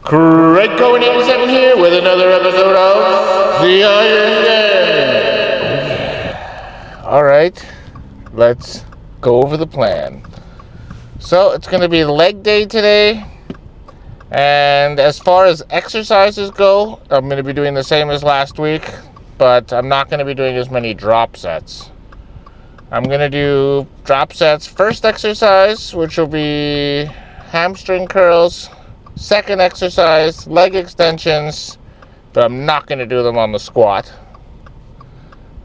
Craig Cohen 87 here with another episode of The Iron Gang. Alright, let's go over the plan. So it's going to be leg day today. And as far as exercises go, I'm going to be doing the same as last week, but I'm not going to be doing as many drop sets. I'm going to do drop sets first exercise, which will be hamstring curls. Second exercise, leg extensions, but I'm not going to do them on the squat.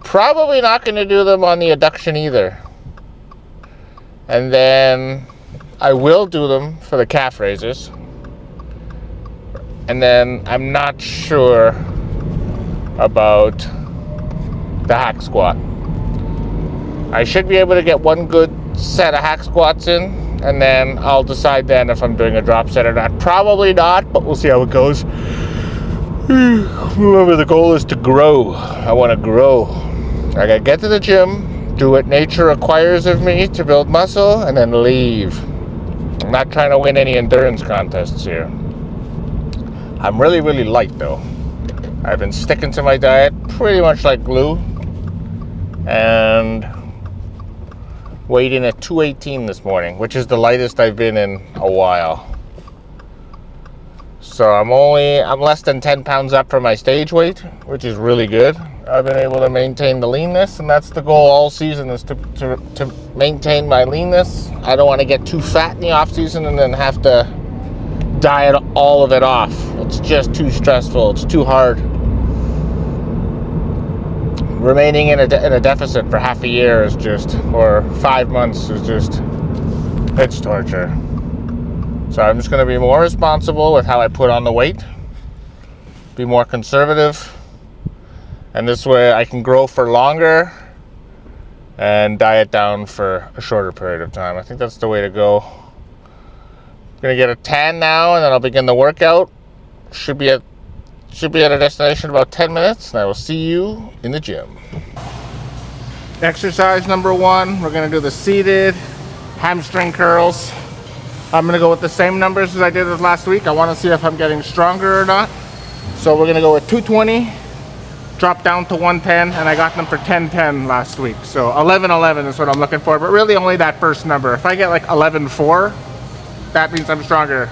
Probably not going to do them on the adduction either. And then I will do them for the calf raises. And then I'm not sure about the hack squat. I should be able to get one good set of hack squats in. And then I'll decide then if I'm doing a drop set or not. Probably not, but we'll see how it goes. Remember, the goal is to grow. I want to grow. I gotta get to the gym, do what nature requires of me to build muscle, and then leave. I'm not trying to win any endurance contests here. I'm really, really light though. I've been sticking to my diet pretty much like glue. And weighed in at 218 this morning, which is the lightest I've been in a while. So I'm less than 10 pounds up from my stage weight, which is really good. I've been able to maintain the leanness, and that's the goal all season, is to maintain my leanness. I don't want to get too fat in the off season and then have to diet all of it off. It's just too stressful. It's too hard. Remaining in a deficit for half a year is just, or 5 months is just, it's torture. So I'm just going to be more responsible with how I put on the weight, be more conservative, and this way I can grow for longer and diet down for a shorter period of time. I think that's the way to go. I'm going to get a tan now, and then I'll begin the workout. Should be at a destination in about 10 minutes, and I will see you in the gym. Exercise number 1, we're going to do the seated hamstring curls. I'm going to go with the same numbers as I did as last week. I want to see if I'm getting stronger or not. So we're going to go with 220, drop down to 110, and I got them for 10-10 last week. So 11-11 is what I'm looking for, but really only that first number. If I get like 11-4, that means I'm stronger.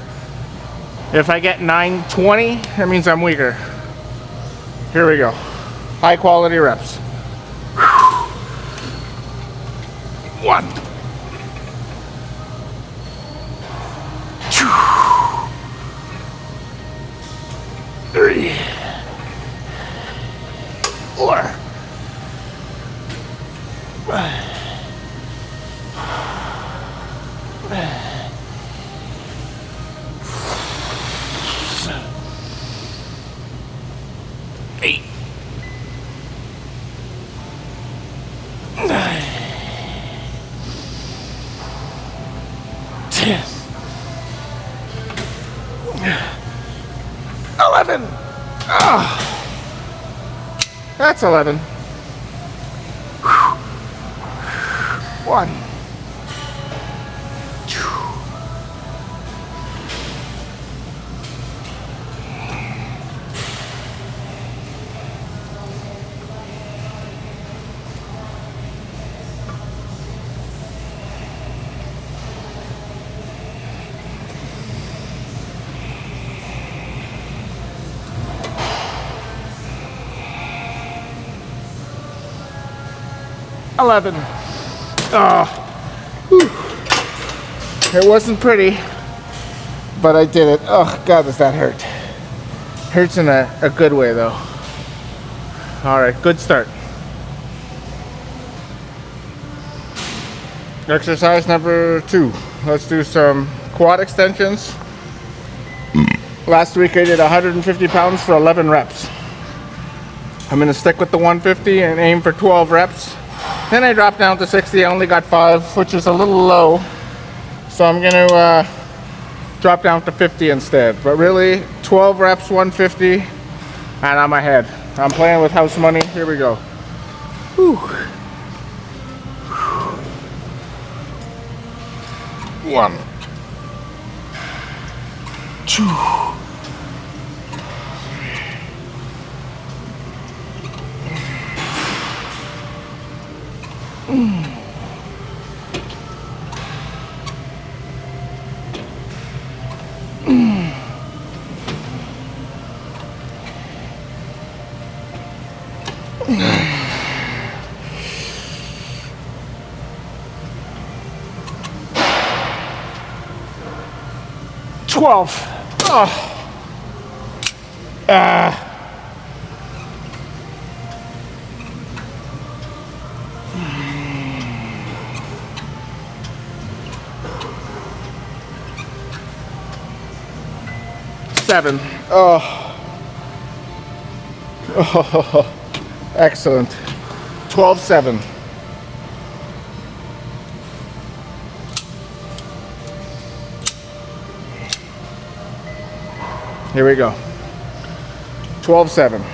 If I get 9-20, that means I'm weaker. Here we go. High quality reps. 1, 2, 3, 4, 5, 8, 9, 10, 11. Oh, that's 11. 1, 2, 11. Oh, it wasn't pretty, but I did it. Oh God, does that hurt? Hurts in a good way though. All right, good start. Exercise number 2. Let's do some quad extensions. Last week I did 150 pounds for 11 reps. I'm gonna stick with the 150 and aim for 12 reps. Then I dropped down to 60. I only got 5, which is a little low. So I'm gonna drop down to 50 instead. But really, 12 reps, 150, and I'm ahead. I'm playing with house money. Here we go. Whew. 1, 2, Oh. 7. Oh. Oh. Excellent. 12-7. Here we go. 12-7.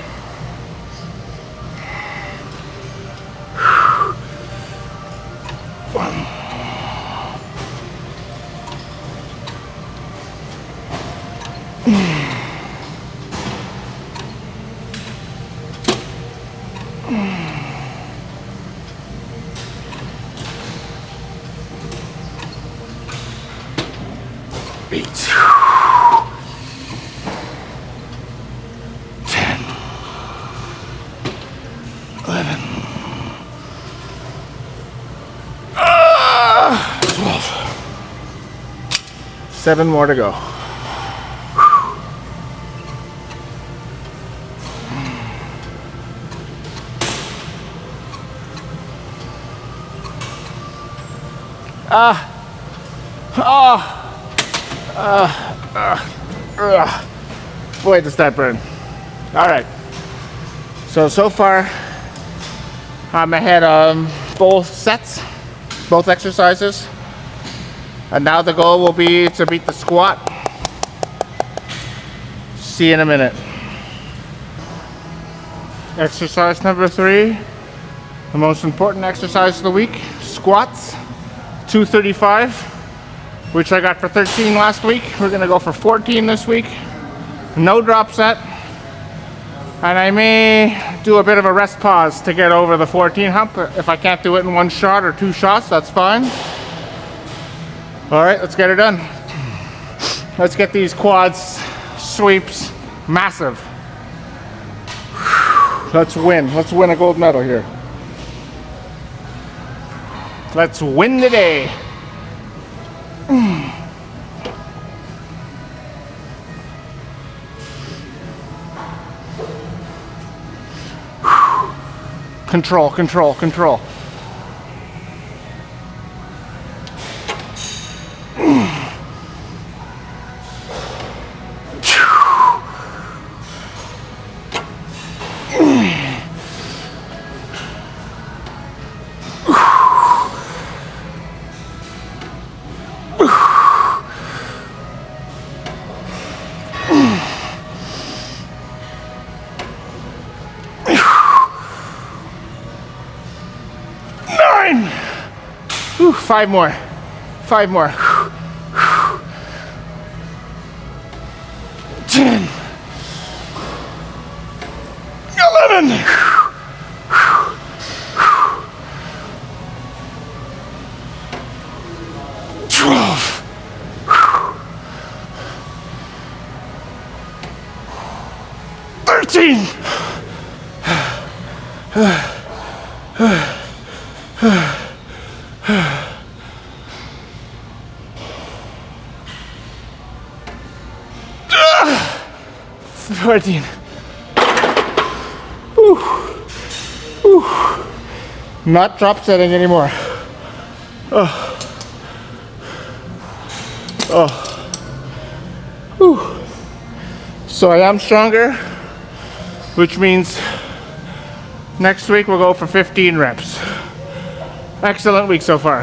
Eight. 10. 11. 12. 7 more to go. Boy, does that burn. All right. So far, I'm ahead on both sets, both exercises. And now the goal will be to beat the squat. See you in a minute. Exercise number 3, the most important exercise of the week, squats, 235, which I got for 13 last week. We're gonna go for 14 this week. No drop set. And I may do a bit of a rest pause to get over the 14 hump. If I can't do it in one shot or 2 shots, that's fine. All right, let's get it done. Let's get these quads, sweeps, massive. Let's win. Let's win a gold medal here. Let's win the day. Control, control, control. Whew, 5 more. 5 more. 10. 11. 12. 13. 14. Whew. Whew. Not drop setting anymore. Oh. Oh. Whew. So I am stronger, which means next week we'll go for 15 reps. Excellent week so far.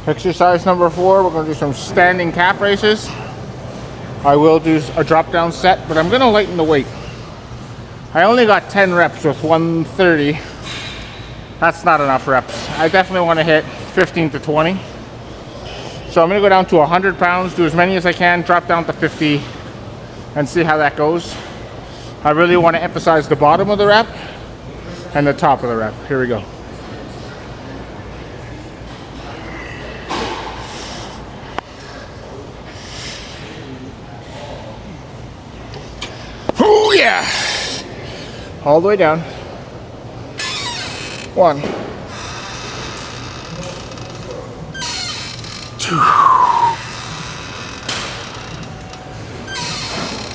Exercise number 4, we're going to do some standing calf raises. I will do a drop down set, but I'm going to lighten the weight. I only got 10 reps with 130. That's not enough reps. I definitely want to hit 15 to 20. So I'm going to go down to 100 pounds, do as many as I can, drop down to 50, and see how that goes. I really want to emphasize the bottom of the rep and the top of the rep. Here we go. Oh yeah! All the way down. 1, 2,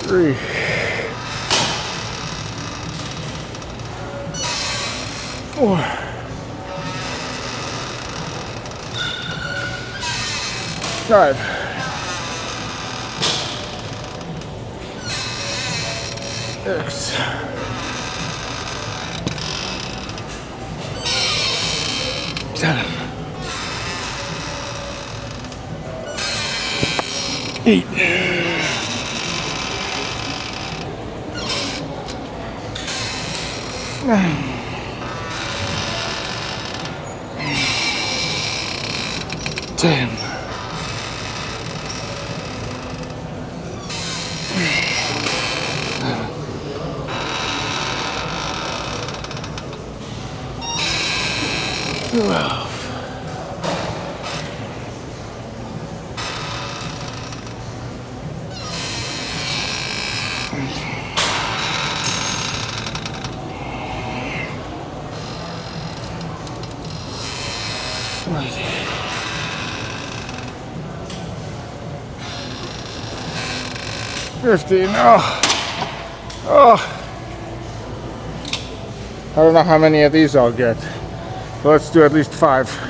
3, 4, 5, 6, 7, 8, 9, 10, 12. $15. Oh. I don't know how many of these I'll get. So let's do at least 5.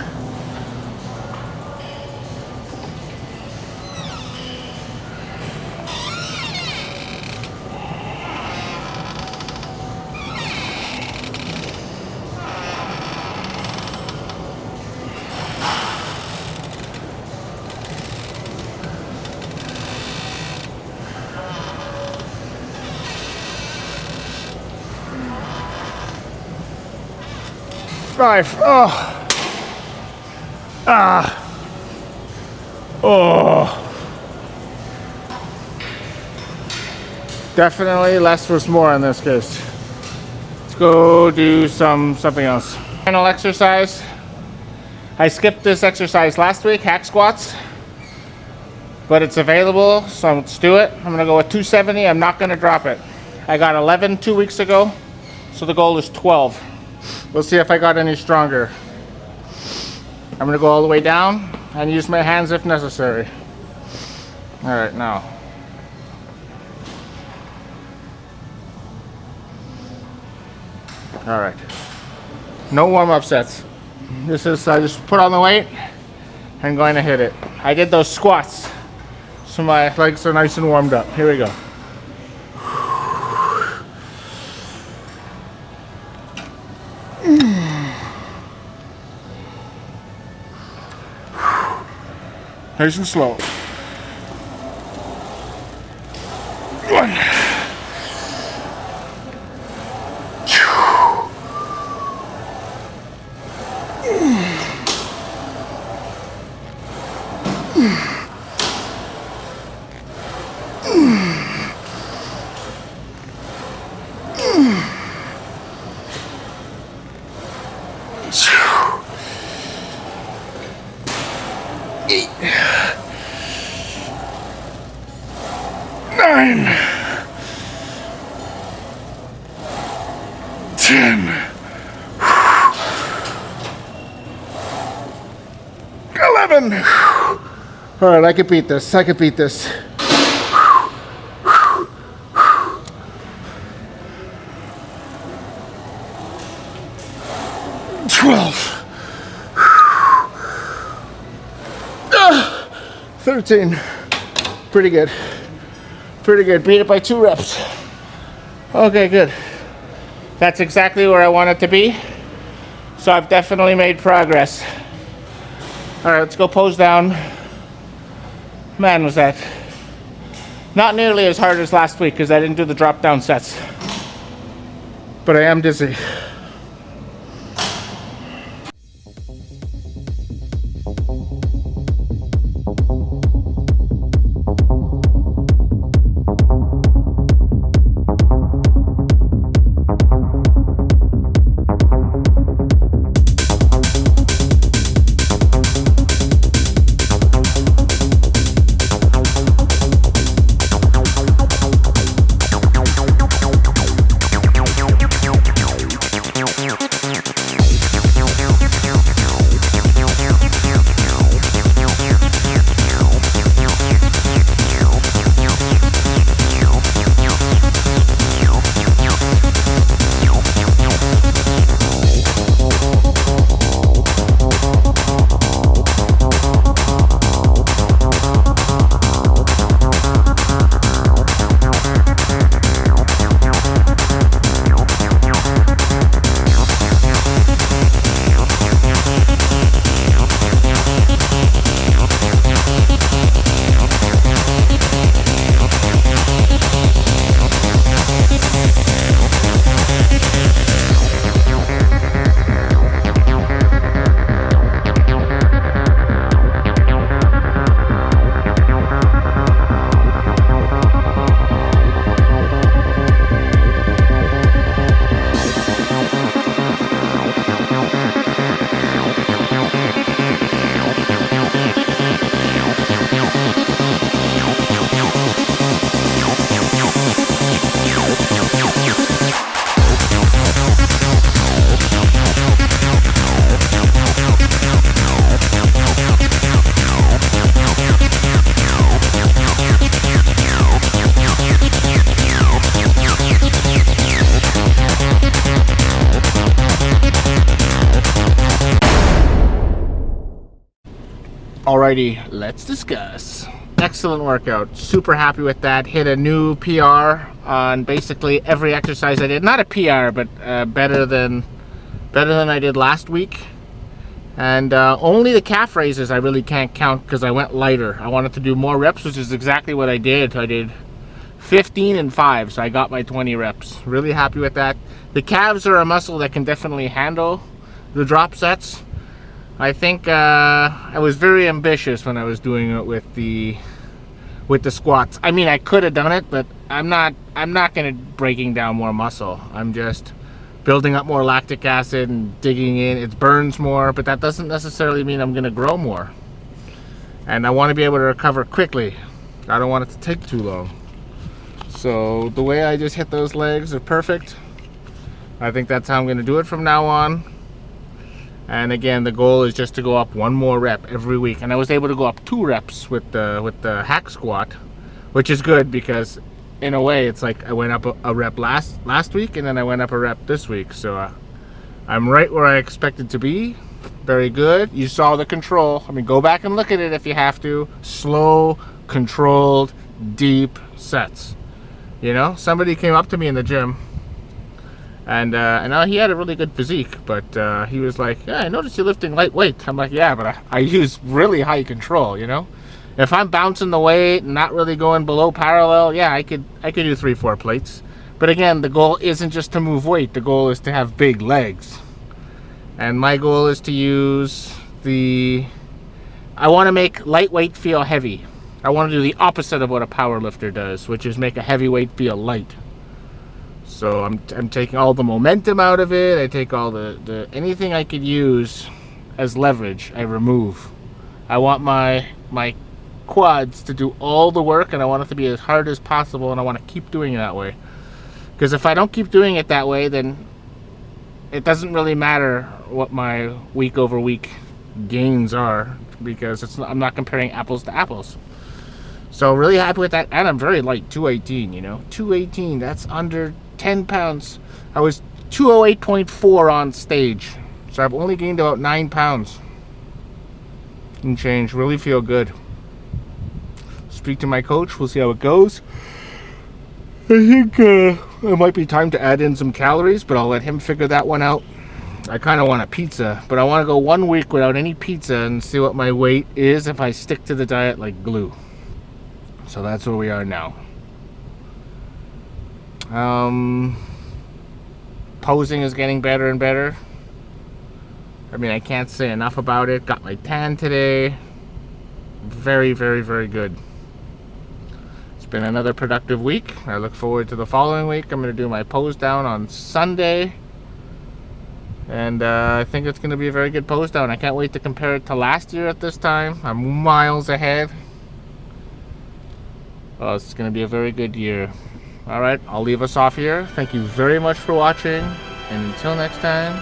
Oh. Oh. Definitely less was more in this case. Let's go do something else. Final exercise. I skipped this exercise last week, hack squats. But it's available, so let's do it. I'm gonna go with 270. I'm not gonna drop it. I got 11 2 weeks ago, so the goal is 12. We'll see if I got any stronger. I'm gonna go all the way down and use my hands if necessary. All right, now. All right. No warm-up sets. This is, I just put on the weight and going to hit it. I did those squats, so my legs are nice and warmed up. Here we go. Nice and slow. 1, 9, 10, 11. All right, I could beat this. I could beat this. 12. 13. Pretty good. Pretty good. Beat it by 2 reps. Okay, good. That's exactly where I want it to be. So I've definitely made progress. All right, let's go pose down. Man, was that not nearly as hard as last week because I didn't do the drop down sets. But I am dizzy. Alrighty, let's discuss. Excellent workout. Super happy with that. Hit a new PR on basically every exercise I did. Not a PR, but better than I did last week. And only the calf raises I really can't count because I went lighter. I wanted to do more reps, which is exactly what I did. I did 15 and 5, so I got my 20 reps. Really happy with that. The calves are a muscle that can definitely handle the drop sets. I think I was very ambitious when I was doing it with the squats. I mean, I could have done it, but I'm not gonna breaking down more muscle. I'm just building up more lactic acid and digging in. It burns more, but that doesn't necessarily mean I'm gonna grow more. And I want to be able to recover quickly. I don't want it to take too long. So the way I just hit those legs are perfect. I think that's how I'm gonna do it from now on. And again, the goal is just to go up one more rep every week. And I was able to go up 2 reps with the hack squat, which is good because in a way it's like I went up a rep last week and then I went up a rep this week. So I'm right where I expected to be. Very good. You saw the control. I mean, go back and look at it if you have to. Slow, controlled, deep sets. You know, somebody came up to me in the gym. And he had a really good physique, but he was like, yeah, I noticed you're lifting lightweight. I'm like, yeah, but I use really high control, you know? If I'm bouncing the weight and not really going below parallel, yeah, I could do 3-4 plates. But again, the goal isn't just to move weight. The goal is to have big legs. And my goal is to use I want to make lightweight feel heavy. I want to do the opposite of what a power lifter does, which is make a heavyweight feel light. So I'm taking all the momentum out of it. I take all the anything I could use as leverage, I remove. I want my quads to do all the work, and I want it to be as hard as possible, and I want to keep doing it that way. Because if I don't keep doing it that way, then it doesn't really matter what my week over week gains are, because I'm not comparing apples to apples. So really happy with that, and I'm very light, 218, you know, 218. That's under 10 pounds. I was 208.4 on stage, so I've only gained about 9 pounds and change. Really feel good. Speak to my coach, we'll see how it goes. I think it might be time to add in some calories, but I'll let him figure that one out. I kind of want a pizza, but I want to go 1 week without any pizza and see what my weight is if I stick to the diet like glue. So that's where we are now. Posing is getting better and better. I mean, I can't say enough about it. Got my tan today. Very, very, very good. It's been another productive week. I look forward to the following week. I'm going to do my pose down on Sunday. And I think it's going to be a very good pose down. I can't wait to compare it to last year at this time. I'm miles ahead. Oh, it's going to be a very good year. Alright, I'll leave us off here. Thank you very much for watching. And until next time,